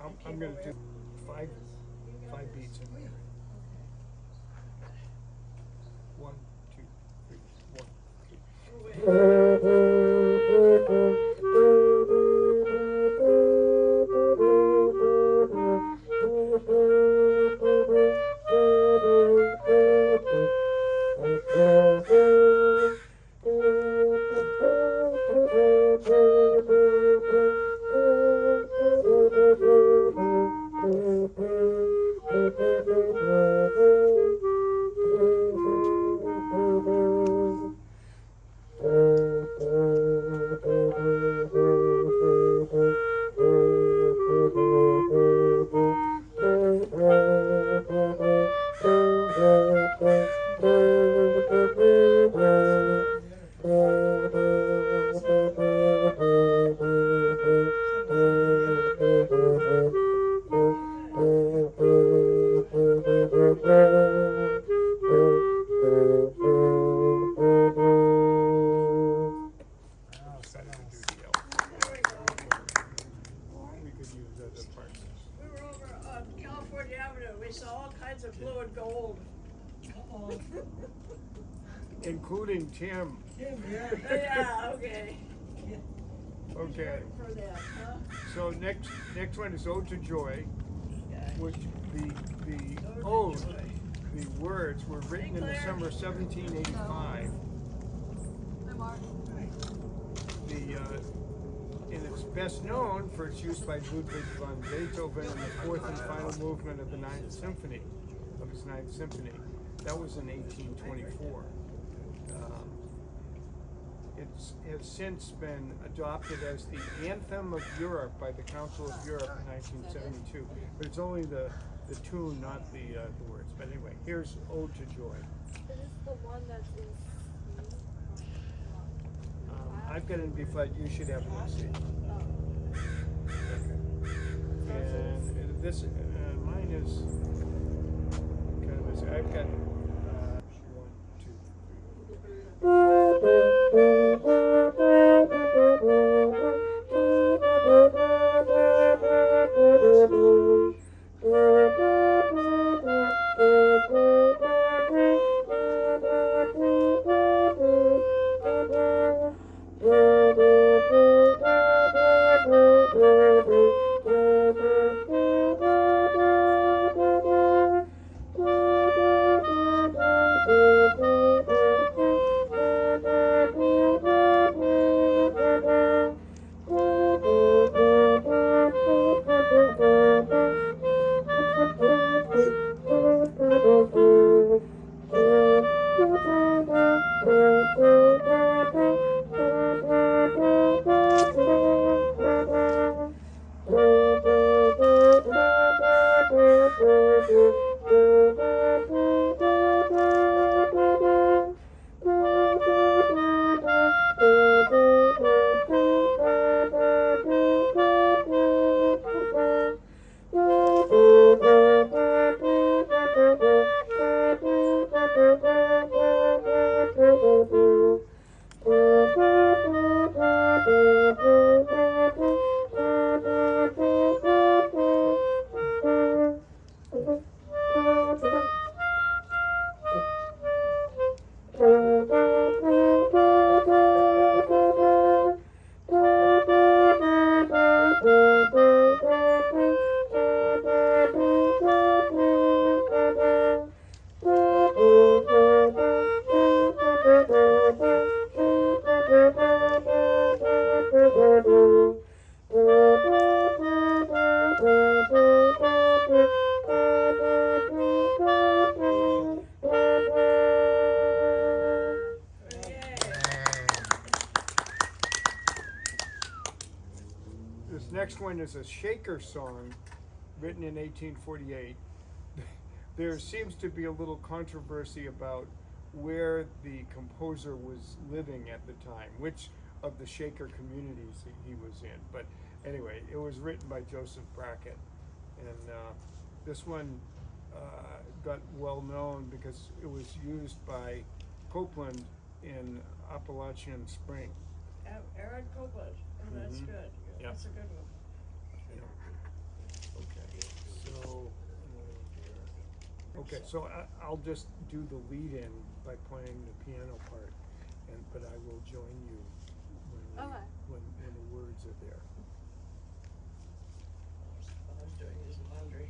I'm gonna do five beats in there. 1, 2, 3, 1, 2. Including Tim. Yeah, okay. Okay. For that, huh? So next one is Ode to Joy, Okay. which the Ode to ode, Joy. the words were written in December 1785. And it's best known for its use by Ludwig van Beethoven in the fourth and final movement of the Ninth Symphony, of his Ninth Symphony. That was in 1824. It has since been adopted as the Anthem of Europe by the Council of Europe in 1972. But it's only the tune, not the words. But anyway, here's Ode to Joy. Is this the one that's in C? I've got it in B flat. You should have it in C. Okay. And this, mine is kind of this. I've got 1, 2. This next one is a Shaker song written in 1848. There seems to be a little controversy about where the composer was living at the time, which of the Shaker communities he was in. But anyway, it was written by Joseph Brackett. And this one got well known because it was used by Copeland in Appalachian Spring. Aaron Copeland. Oh, that's good. Yep. That's a good one. Okay, so I'll just do the lead-in by playing the piano part, but I will join you Okay. when the words are there. All I'm doing is laundry.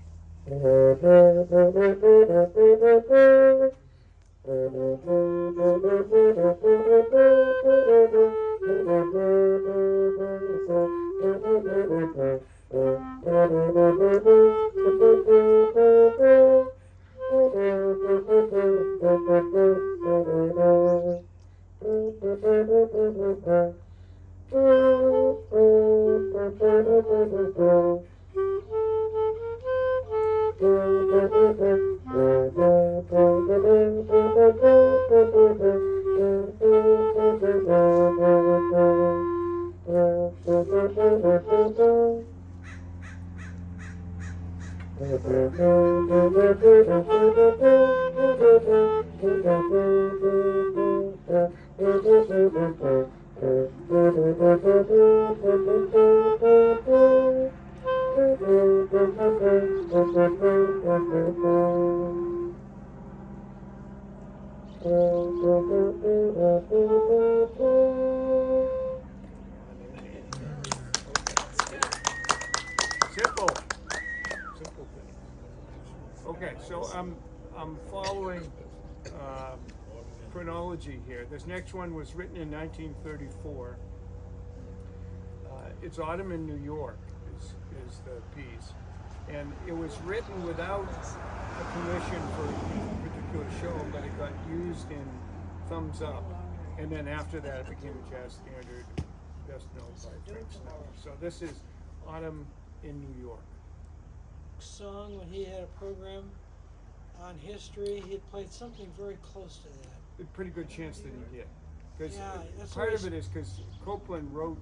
Simple. Simple thing. Okay, so I'm following chronology here. This next one was written in 1934. It's Autumn in New York is the piece. And it was written without a commission for a particular show, but it got used in Thumbs Up. And then after that, it became a jazz standard, best known by Frank Sinatra. So this is Autumn in New York. Song when he had a program on history, he had played something very close to that. A pretty good chance that he did. Because Yeah, that's part what of it he's- is because Copeland wrote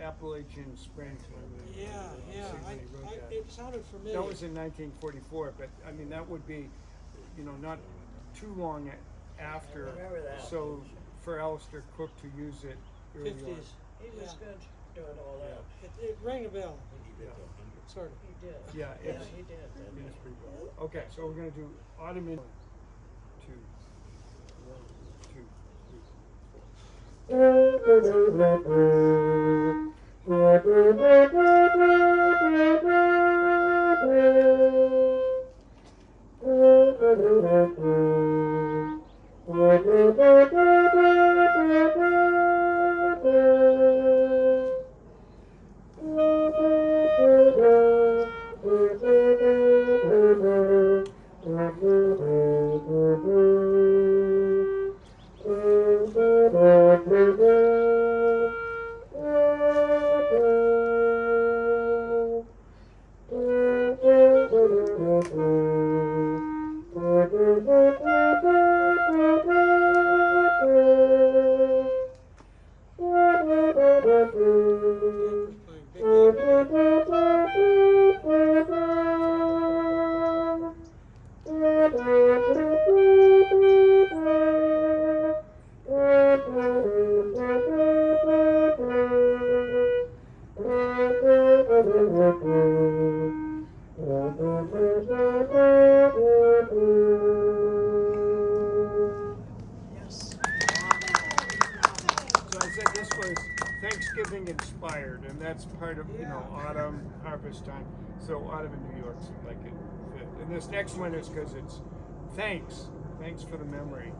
Appalachian Spring. Yeah, yeah, when he wrote that. it sounded familiar. That was in 1944, but I mean that would be, not too long after. Remember that. So for Alistair Cook to use it early 50s. He was Yeah. good doing all that. It rang a bell, Yeah, sort of. He did. yeah, Yeah, it's, he did. it's pretty well. Okay, so we're gonna do Autumn in 1, 2, 1, Denver's playing big game tonight. Yes. So I said this was Thanksgiving inspired, and that's part of autumn, harvest time. So Autumn in New York seemed like it fit. And this next one is because it's thanks for the memory.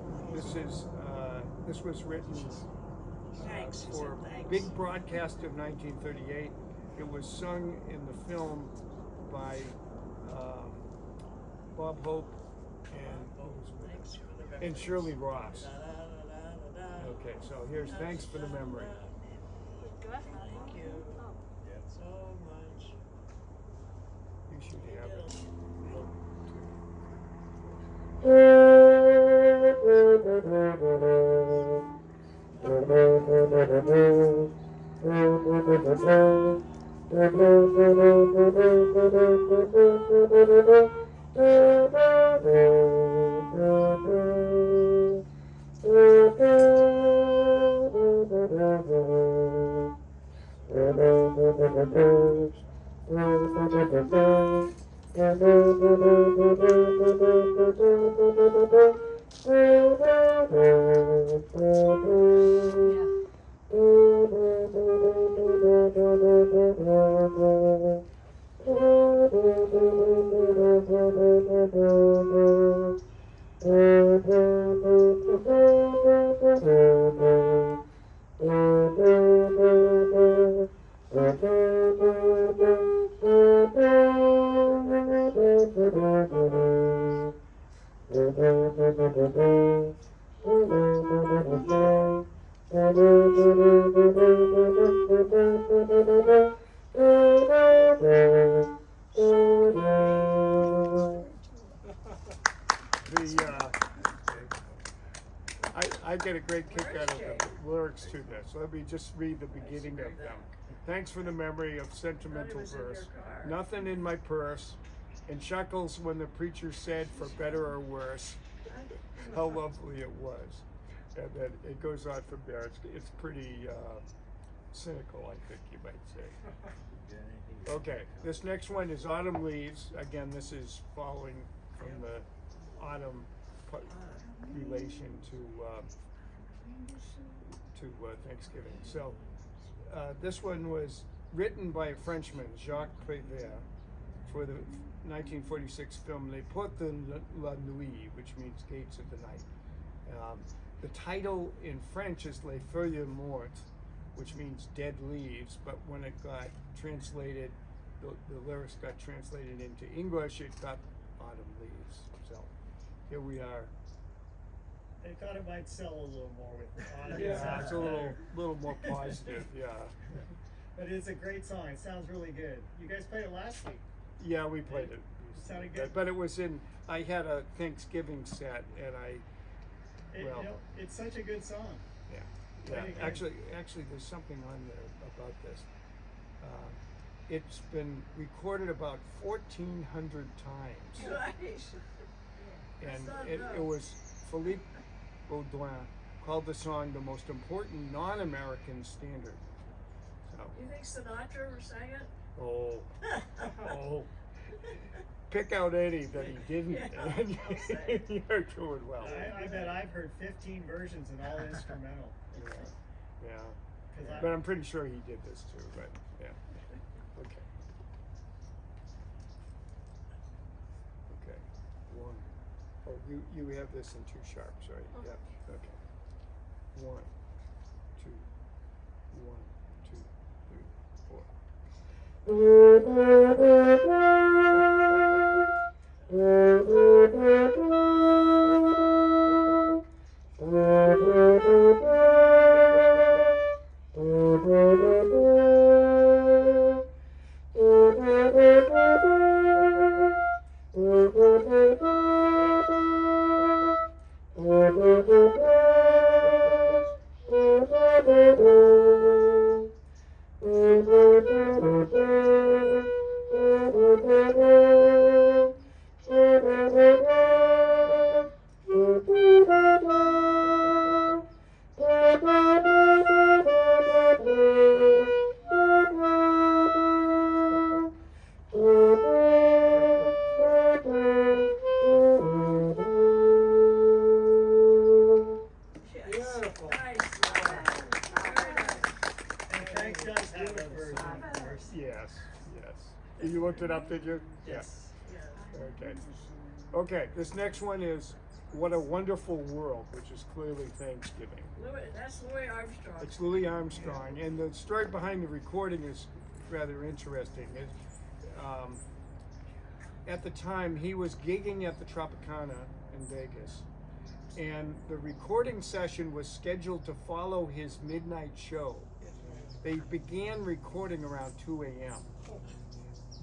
This was written Thanks. He for said thanks. big broadcast of 1938. It was sung in the film by Bob Hope Thanks for the memory. and Shirley Ross. Da-da-da-da-da. Okay, so here's thanks for the memory. Go ahead. Thank you Oh. so much. You should have it. I get a great kick out of the lyrics to this. Let me just read the beginning of them. Thanks for the memory of sentimental verse. Nothing in my purse, and chuckles when the preacher said, for better or worse, how lovely it was. And then it goes on from there. It's pretty cynical, I think you might say. Okay, this next one is Autumn Leaves. Again, this is following from the autumn relation to Thanksgiving. So this one was written by a Frenchman, Jacques Prévert, for the 1946 film Les Portes de la Nuit, which means Gates of the Night. The title in French is Les Feuilles Mortes, which means dead leaves, but when it got translated, the lyrics got translated into English, it got Autumn Leaves. So here we are. They thought it might sell a little more with autumn. Yeah, it's a little more positive, yeah. But it's a great song. It sounds really good. You guys played it last week. Yeah, we played it. It sounded good. But it was I had a Thanksgiving set, and You know, it's such a good song. yeah. Very good. Actually, there's something on there about this. It's been recorded about 1,400 times, Nice. and That's it not was Philippe Baudouin called the song the most important non-American standard. So, You think Sinatra ever sang it? oh, pick out any that he didn't, Yeah, and I'll say. you're doing well. I bet I've heard 15 versions and all instrumental. Yeah. 'Cause But I'm pretty sure he did this too, but yeah. Okay. Okay. One. Oh, you have this in 2 sharps, right? Okay. Yeah. Okay. 1, 2, 1, 2, 3, 4. Beautiful. Nice. Very nice. And Frank does have a version, of course. Yes. You looked it up, did you? Yes. Yeah. Okay. Okay, this next one is What a Wonderful World, which is clearly Thanksgiving. That's Louis Armstrong. It's Louis Armstrong, and the story behind the recording is rather interesting. At the time, he was gigging at the Tropicana in Vegas, and the recording session was scheduled to follow his midnight show. They began recording around 2 a.m.,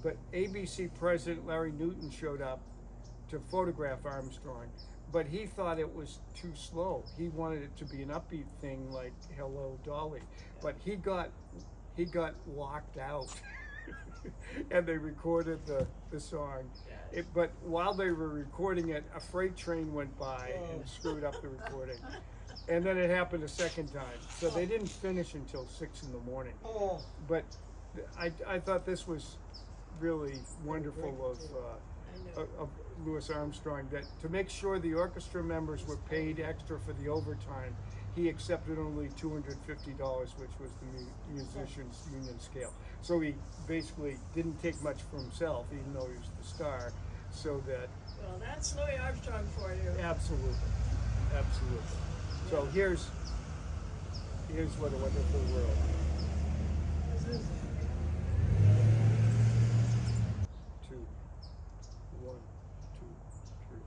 but ABC president Larry Newton showed up to photograph Armstrong, but he thought it was too slow. He wanted it to be an upbeat thing like Hello Dolly, but he got locked out and they recorded the song. But while they were recording it, a freight train went by and screwed up the recording. And then it happened a second time. So they didn't finish until 6 in the morning. Oh, But I thought this was really wonderful of I know. of Louis Armstrong, that to make sure the orchestra members were paid extra for the overtime, he accepted only $250, which was the musicians' union scale. So he basically didn't take much for himself, even though he was the star. So that Well, that's Louis Armstrong for you. absolutely. So here's what a wonderful world. Two, one, two, three.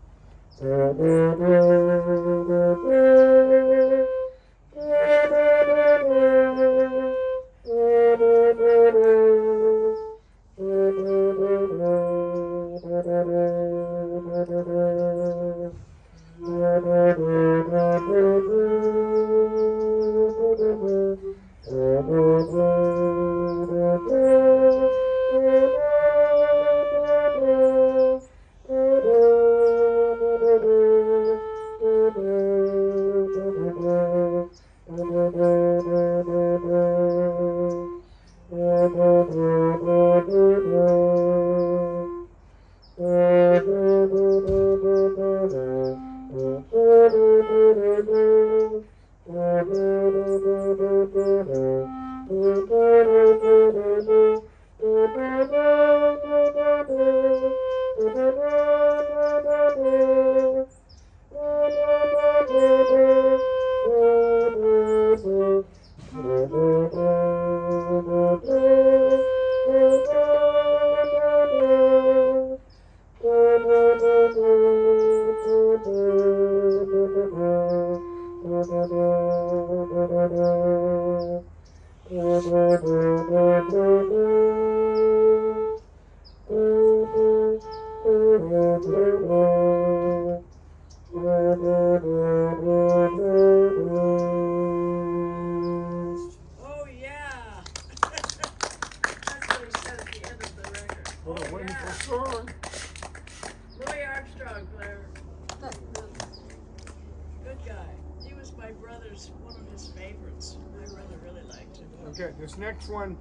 Oh, yeah. That's what he said at the end of the record. What a Oh, wonderful yeah. song. Louis Armstrong, Blair. Good guy. He was my brother's, one of his favorites. My brother really liked him. Okay, this next one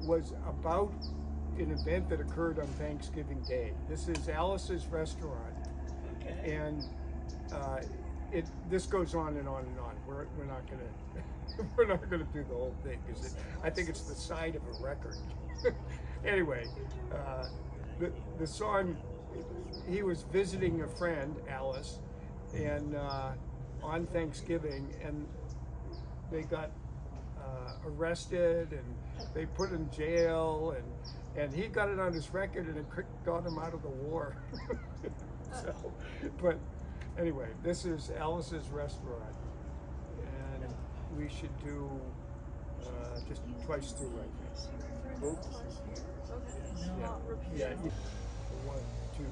was about an event that occurred on Thanksgiving Day. This is Alice's Restaurant, Okay. and this goes on and on and on. We're not gonna we're not gonna do the whole thing because I think it's the side of a record. Anyway, the song, he was visiting a friend, Alice, and on Thanksgiving, and they got arrested and they put in jail, and he got it on his record, and it got him out of the war. So, but anyway, this is Alice's Restaurant, and we should do just twice through, I think. Oops. Okay. Yeah. Not repeat. Yeah. 1, 2.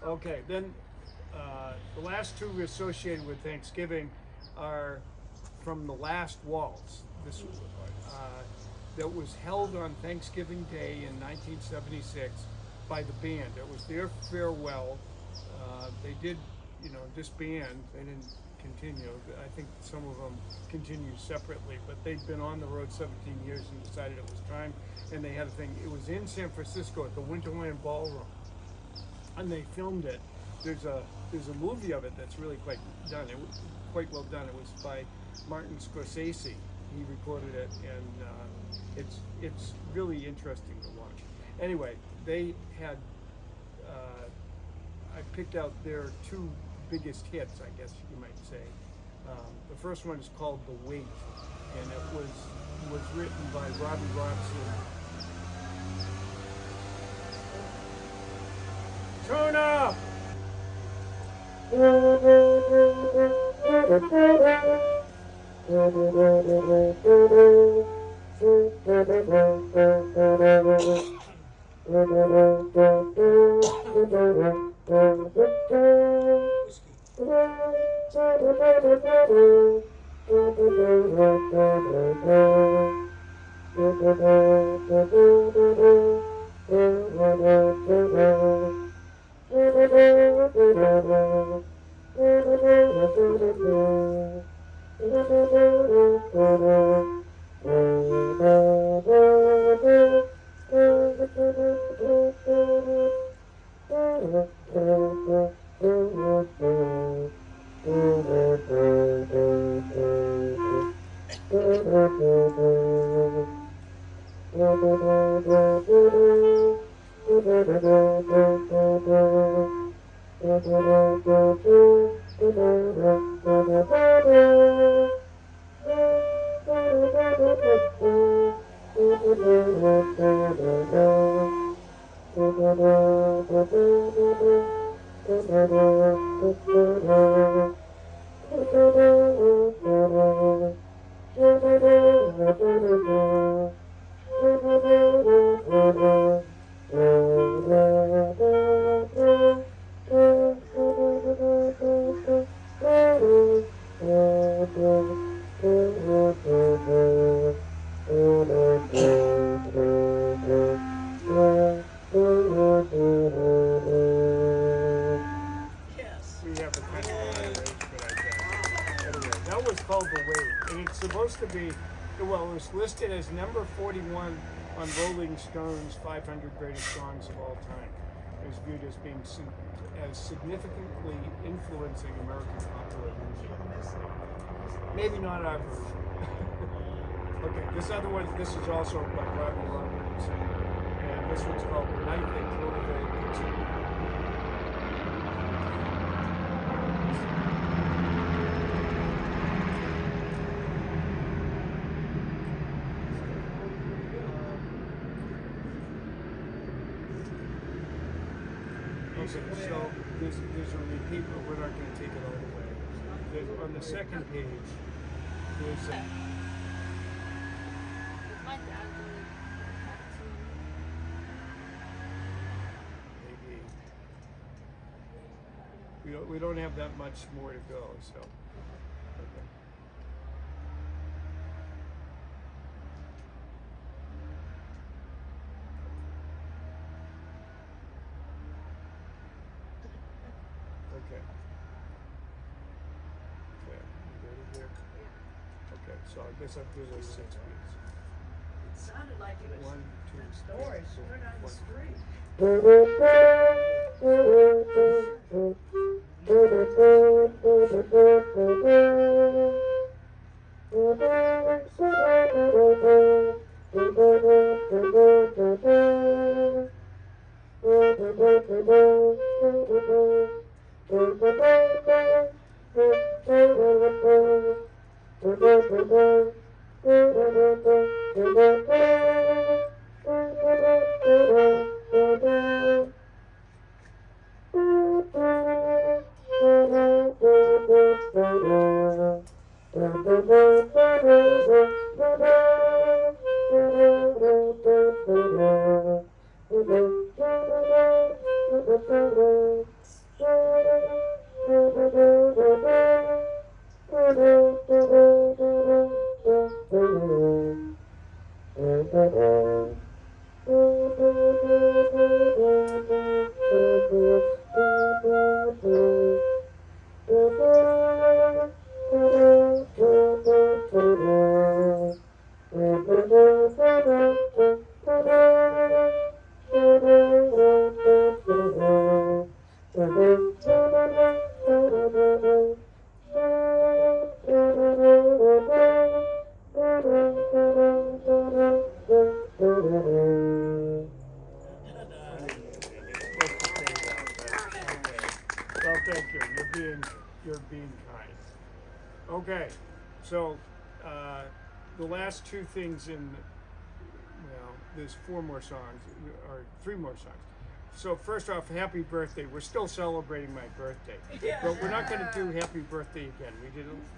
Okay, then the last two associated with Thanksgiving are from the last waltz. This that was held on Thanksgiving Day in 1976 by the band. It was their farewell. They did, disband. They didn't continue. I think some of them continued separately, but they'd been on the road 17 years and decided it was time. And they had a thing. It was in San Francisco at the Winterland Ballroom, and they filmed it. There's a movie of it that's really quite well done. It was by Martin Scorsese, he recorded it, and it's really interesting to watch. Anyway, they had I picked out their two biggest hits, I guess you might say. The first one is called "The Wait," and it was written by Robbie Robson. Turn up! Yes. We have a kind of arrangement, I guess. Anyway, that was called "The Wait," and it's supposed to be, well, it was listed as number 41 on Rolling Stone's 500 greatest songs of all time. It was viewed as being as significantly influencing American popular music. Maybe not our version. Okay, this other one, this is also by Robbie Robinson, and this one's called "The Night They Drove Old Pizza." Okay, so there's a repeat, but we're not going to take it all the way. On the second page, there's With my dad, really maybe we don't have that much more to go, so. Okay. Okay. Okay, you ready here? Okay, so I guess there's a 6 beats. It sounded like it was 1, 2, next 3, door. It's 4, right on the 1. street. Okay, so the last two things well, there's four more songs, or three more songs. So first off, happy birthday. We're still celebrating my birthday, but we're not going to do happy birthday again.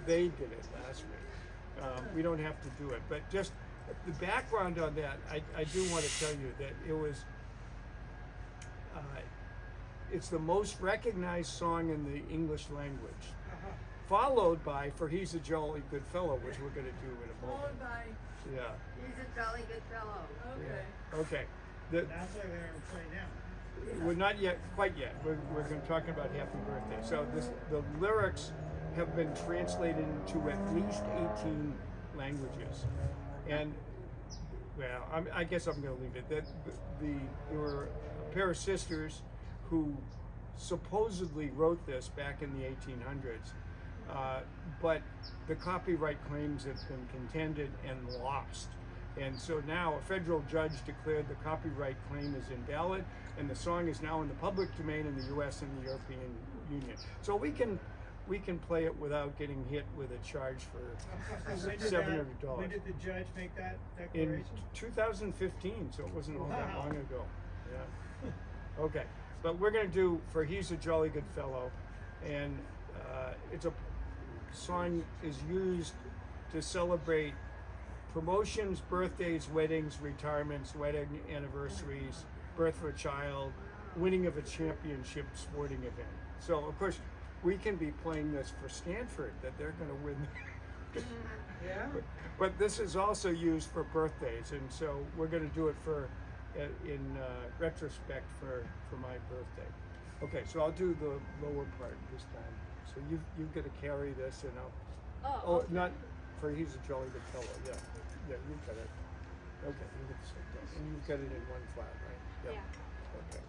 They did it last week. We don't have to do it, but just the background on that, I do want to tell you that it was. It's the most recognized song in the English language, followed by "For He's a Jolly Good Fellow," which we're going to do in a moment. Followed by, Yeah. He's a jolly good fellow. okay. Okay. The, That's why they're gonna play now. we're not yet, quite yet. We're going to talk about Happy Birthday. So the lyrics have been translated into at least 18 languages, and well, I guess I'm going to leave it. There were a pair of sisters who supposedly wrote this back in the 1800s, but the copyright claims have been contended and lost. And so now a federal judge declared the copyright claim is invalid, and the song is now in the public domain in the U.S. and the European Union. So we can play it without getting hit with a charge for $700. When did the judge make that In declaration? 2015, so it wasn't all that Wow. long ago. Yeah. Okay, but we're going to do "For He's a Jolly Good Fellow," and it's a song is used to celebrate promotions, birthdays, weddings, retirements, wedding anniversaries, birth of a child, winning of a championship sporting event. So of course we can be playing this for Stanford, that they're going to win. Yeah. But this is also used for birthdays, and so we're going to do it for in retrospect for my birthday. Okay, so I'll do the lower part this time. So you've got to carry this, and I'll not "For He's a Jolly Good Fellow." Yeah, you've got it. Okay, you get the same thing, and you've got it in one flat, right? Yeah. Okay.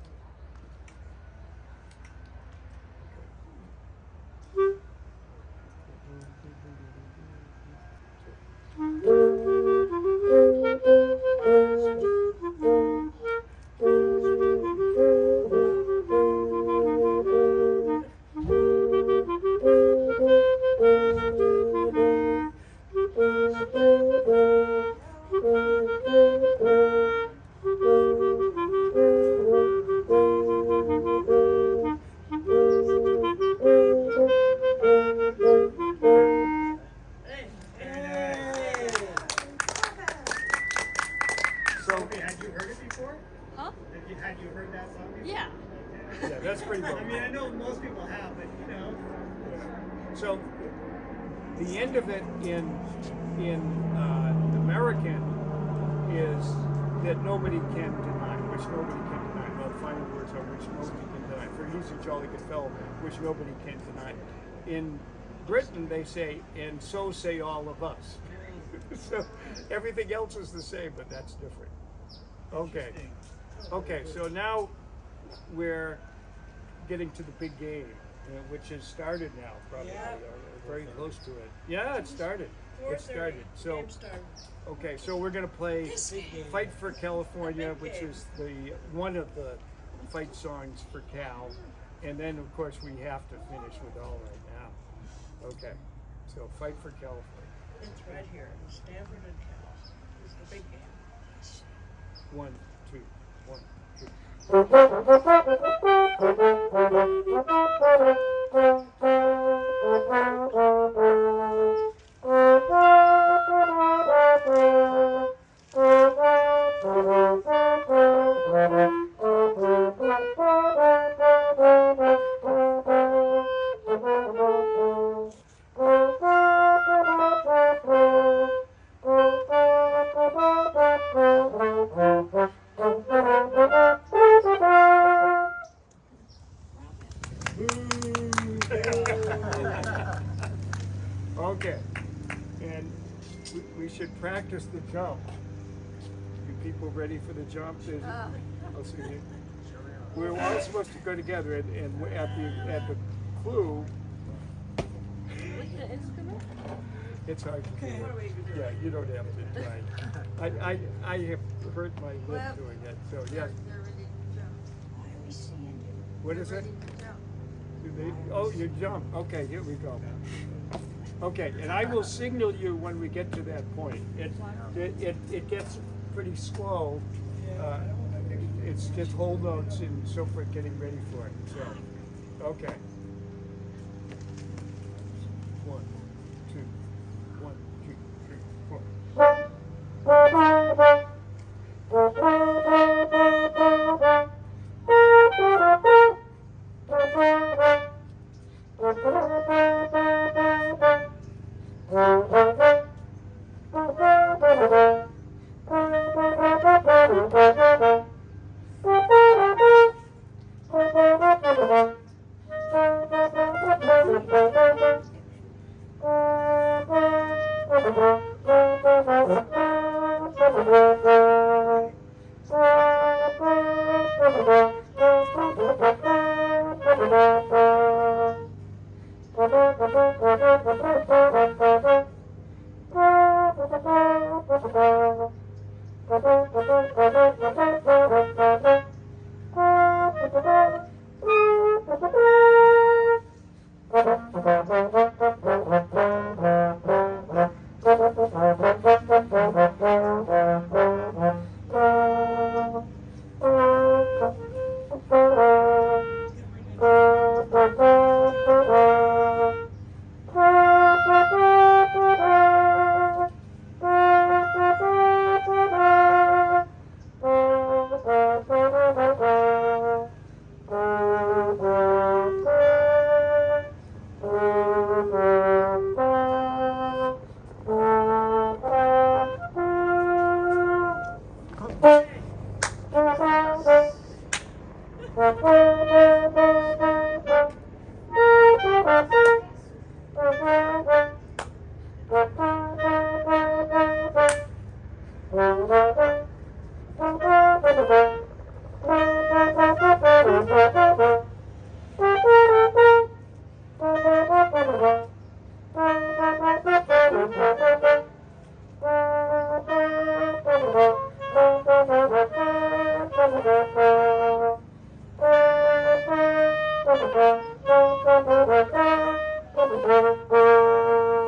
Hey, Hey. So Sophie, had you heard it before? Huh? Had you heard that song before? Yeah. Okay. yeah, that's pretty well. I mean, I know most people have, but you know. So the end of it in American is that nobody can deny, which nobody can deny. Well, the final words are which nobody can deny. For he's a jolly good fellow, which nobody can deny. In Britain, they say, and so say all of us. So everything else is the same, but that's different. Okay. Interesting. Okay, so now we're getting to the big game, which has started now, probably. Yeah. We're very close to it. Yeah, it started. It 4:30. started. So, Game started. okay, so we're gonna play Big game. "Fight for California," Big which game. is one of the fight songs for Cal, and then of course we have to finish with "All Right Now." Okay, so "Fight for California." It's right here. Stanford and Cal. It's the big game. 1, 2, 1, 2. Okay, and we should practice the jump. You people ready for the jump? I'll see you. We're all supposed to go together, and at the clue, With the instrument? it's hard to do. Okay. What do we do? Yeah, you don't have to try. I have hurt my lip doing it, so yes. They're ready to jump. What is They're it? ready to jump. Do they? Oh, you jump. Okay, here we go. Okay, and I will signal you when we get to that point. It gets pretty slow. It's just whole notes and so forth, getting ready for it, so, okay. 1, 2, 1, 2, 3, 4.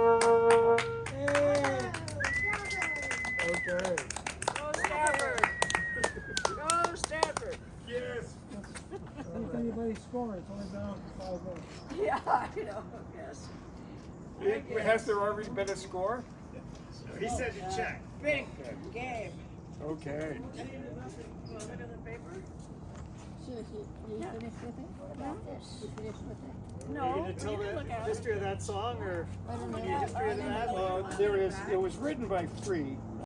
Okay. Go Stafford! Go Stafford! Yes. If anybody scores, it's only been on for 5 minutes. Yeah, I know, yes. Has there already been a score? He said to check. Big game. Okay. Want to look at the paper? So you Yeah. finished with it? What about this? You finished with it? No, Are you you gonna tell can the look at it. history of that song, or I don't know. any history of that? There is. It was written by Free.